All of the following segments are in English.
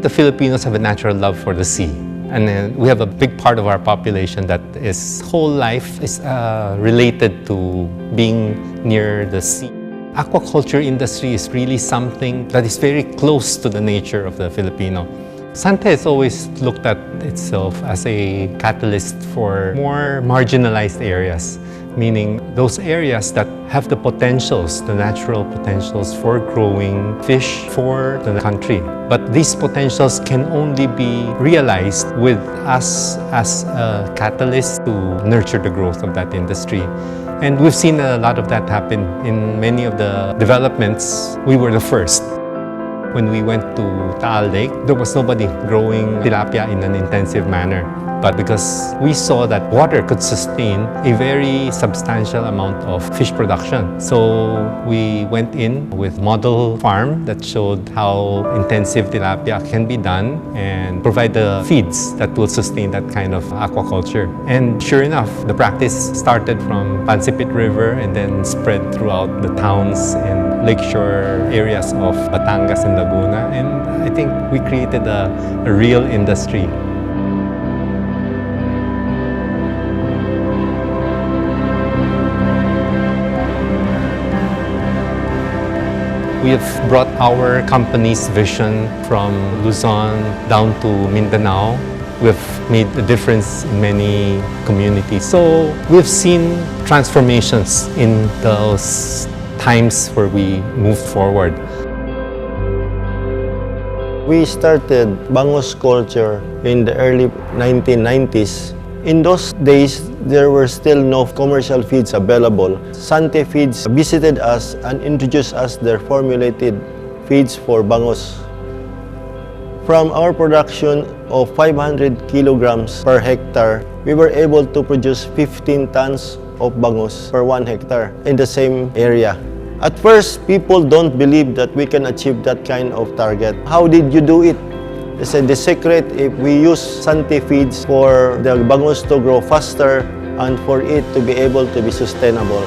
The Filipinos have a natural love for the sea. And then we have a big part of our population that is whole life is related to being near the sea. Aquaculture industry is really something that is very close to the nature of the Filipino. Santeh has always looked at itself as a catalyst for more marginalized areas, meaning those areas that have the potentials, the natural potentials for growing fish for the country. But these potentials can only be realized with us as a catalyst to nurture the growth of that industry. And we've seen a lot of that happen in many of the developments. We were the first. When we went to Taal Lake, there was nobody growing tilapia in an intensive manner. But because we saw that water could sustain a very substantial amount of fish production. So we went in with model farm that showed how intensive tilapia can be done and provide the feeds that will sustain that kind of aquaculture. And sure enough, the practice started from Pansipit River and then spread throughout the towns and lakeshore areas of Batangas and Laguna. And I think we created a real industry. We have brought our company's vision from Luzon down to Mindanao. We've made a difference in many communities. So we've seen transformations in those times where we moved forward. We started Bangus culture in the early 1990s. In those days, there were still no commercial feeds available. Santeh Feeds visited us and introduced us their formulated feeds for bangus. From our production of 500 kilograms per hectare, we were able to produce 15 tons of bangus per 1 hectare in the same area. At first, people don't believe that we can achieve that kind of target. How did you do it? They said the secret, if we use Santeh feeds for the bangus to grow faster and for it to be able to be sustainable.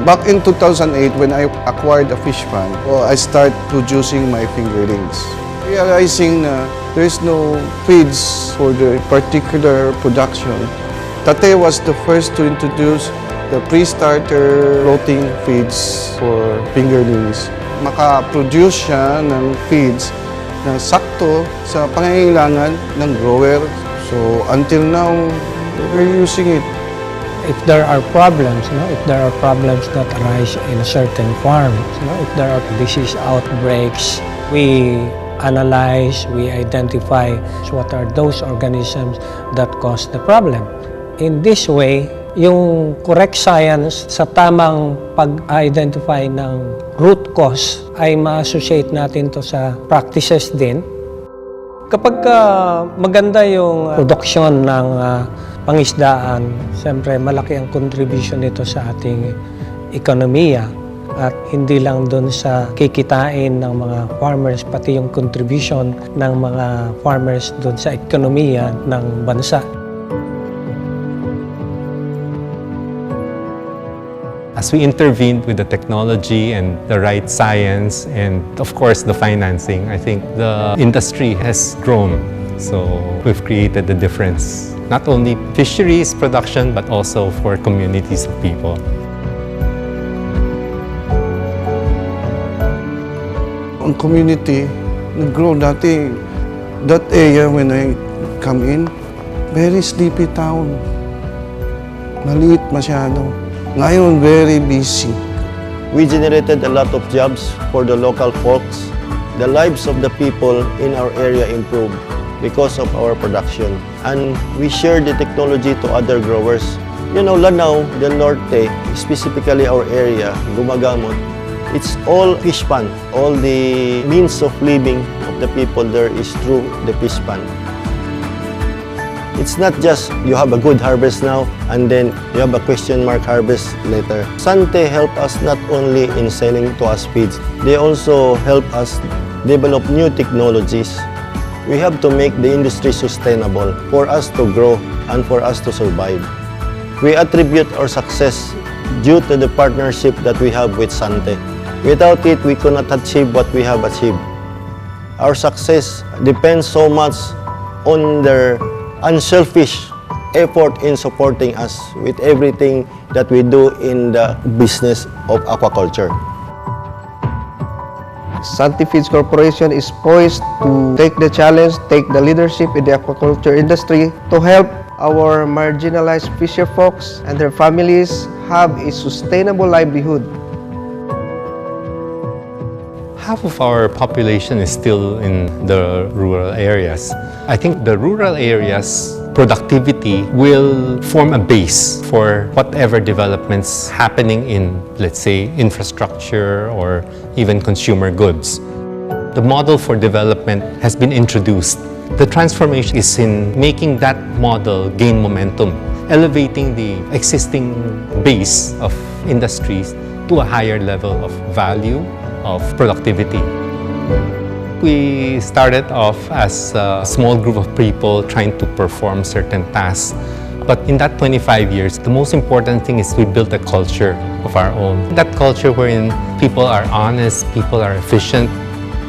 Back in 2008, when I acquired a fish pond, I started producing my fingerlings. Realizing there is no feeds for the particular production, Tateh was the first to introduce the pre-starter floating feeds for fingerlings. Maka-produce siya ng feeds na sakto sa pangangailangan ng grower. So until now, we're using it. If there are problems, if there are problems that arise in a certain farm, if there are disease outbreaks, we analyze, we identify what are those organisms that cause the problem. In this way, yung correct science sa tamang pag-identify ng root cause ay ma-associate natin to sa practices din. Kapag maganda yung produksyon ng pangisdaan, siyempre malaki ang contribution nito sa ating ekonomiya at hindi lang doon sa kikitain ng mga farmers, pati yung contribution ng mga farmers doon sa ekonomiya ng bansa. As we intervened with the technology and the right science and of course the financing, I think the industry has grown. So we've created the difference, not only fisheries production but also for communities of people. Ang community nag-grow dati. That area when I come in, very sleepy town. Maliit masyado. Ngayon, very busy. We generated a lot of jobs for the local folks. The lives of the people in our area improved because of our production. And we shared the technology to other growers. You know, Lanao, Del Norte, specifically our area, Gumagamot, it's all fish pond. All the means of living of the people there is through the fish pond. It's not just you have a good harvest now and then you have a question mark harvest later. Santeh help us not only in selling to us feeds, they also help us develop new technologies. We have to make the industry sustainable for us to grow and for us to survive. We attribute our success due to the partnership that we have with Santeh. Without it, we could not achieve what we have achieved. Our success depends so much on their unselfish effort in supporting us with everything that we do in the business of aquaculture. Santeh Feeds Corporation is poised to take the challenge, take the leadership in the aquaculture industry to help our marginalized fisher folks and their families have a sustainable livelihood. Half of our population is still in the rural areas. I think the rural areas' productivity will form a base for whatever developments happening in, let's say, infrastructure or even consumer goods. The model for development has been introduced. The transformation is in making that model gain momentum, elevating the existing base of industries to a higher level of value, of productivity. We started off as a small group of people trying to perform certain tasks. But in that 25 years, the most important thing is we built a culture of our own. That culture wherein people are honest, people are efficient,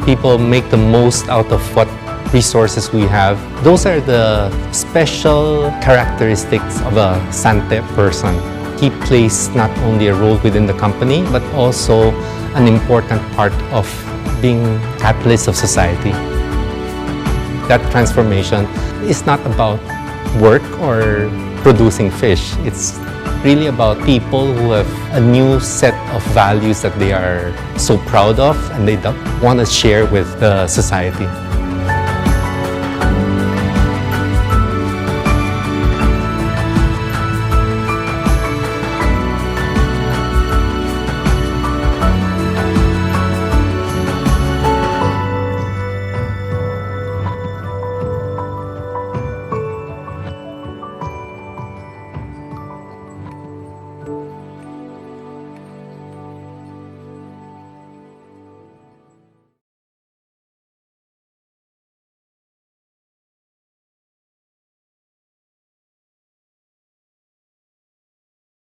people make the most out of what resources we have. Those are the special characteristics of a Santeh person. He plays not only a role within the company, but also an important part of being catalyst of society. That transformation is not about work or producing fish. It's really about people who have a new set of values that they are so proud of and they want to share with the society.